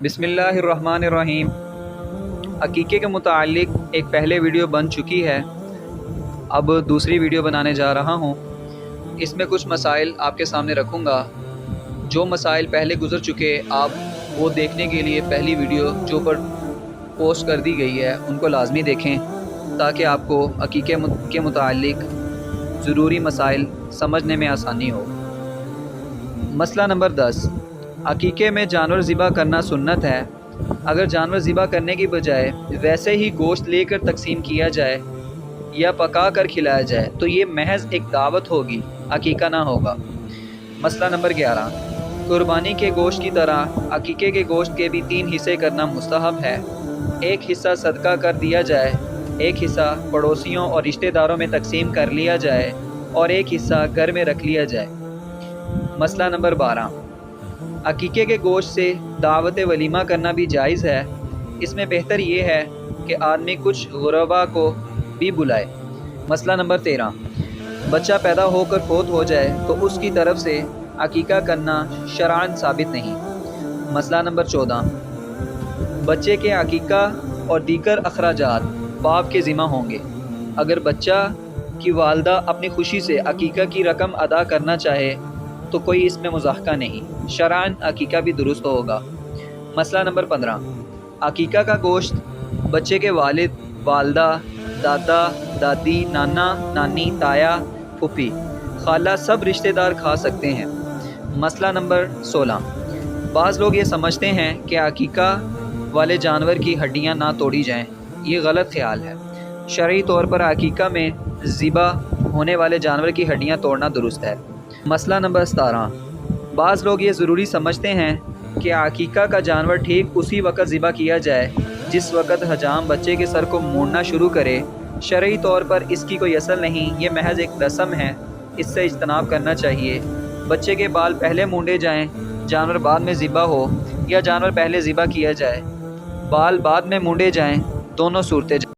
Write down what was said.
بسم اللہ الرحمن الرحیم۔ عقیقے کے متعلق ایک پہلے ویڈیو بن چکی ہے، اب دوسری ویڈیو بنانے جا رہا ہوں۔ اس میں کچھ مسائل آپ کے سامنے رکھوں گا۔ جو مسائل پہلے گزر چکے آپ وہ دیکھنے کے لیے پہلی ویڈیو جو اوپر پوسٹ کر دی گئی ہے ان کو لازمی دیکھیں، تاکہ آپ کو عقیقے کے متعلق ضروری مسائل سمجھنے میں آسانی ہو۔ مسئلہ نمبر 10، عقیقے میں جانور ذبح کرنا سنت ہے۔ اگر جانور ذبح کرنے کی بجائے ویسے ہی گوشت لے کر تقسیم کیا جائے یا پکا کر کھلایا جائے تو یہ محض ایک دعوت ہوگی، عقیقہ نہ ہوگا۔ مسئلہ نمبر 11، قربانی کے گوشت کی طرح عقیقے کے گوشت کے بھی 3 حصے کرنا مستحب ہے۔ ایک حصہ صدقہ کر دیا جائے، ایک حصہ پڑوسیوں اور رشتہ داروں میں تقسیم کر لیا جائے اور ایک حصہ گھر میں رکھ لیا جائے۔ مسئلہ نمبر 12، عقیقے کے گوشت سے دعوت ولیمہ کرنا بھی جائز ہے۔ اس میں بہتر یہ ہے کہ آدمی کچھ غربا کو بھی بلائے۔ مسئلہ نمبر 13، بچہ پیدا ہو کر فوت ہو جائے تو اس کی طرف سے عقیقہ کرنا شرعاً ثابت نہیں۔ مسئلہ نمبر 14، بچے کے عقیقہ اور دیگر اخراجات باپ کے ذمہ ہوں گے۔ اگر بچہ کی والدہ اپنی خوشی سے عقیقہ کی رقم ادا کرنا چاہے تو کوئی اس میں مضاحکہ نہیں، شرعاً عقیقہ بھی درست ہوگا۔ مسئلہ نمبر 15، عقیقہ کا گوشت بچے کے والد، والدہ، دادا، دادی، نانا، نانی، تایا، پھوپھی، خالہ سب رشتہ دار کھا سکتے ہیں۔ مسئلہ نمبر 16، بعض لوگ یہ سمجھتے ہیں کہ عقیقہ والے جانور کی ہڈیاں نہ توڑی جائیں، یہ غلط خیال ہے۔ شرعی طور پر عقیقہ میں ذبح ہونے والے جانور کی ہڈیاں توڑنا درست ہے۔ مسئلہ نمبر 17، بعض لوگ یہ ضروری سمجھتے ہیں کہ عقیقہ کا جانور ٹھیک اسی وقت ذبح کیا جائے جس وقت حجام بچے کے سر کو مونڈنا شروع کرے۔ شرعی طور پر اس کی کوئی اصل نہیں، یہ محض ایک رسم ہے، اس سے اجتناب کرنا چاہیے۔ بچے کے بال پہلے مونڈے جائیں، جانور بعد میں ذبح ہو، یا جانور پہلے ذبح کیا جائے، بال بعد میں مونڈے جائیں، دونوں صورتیں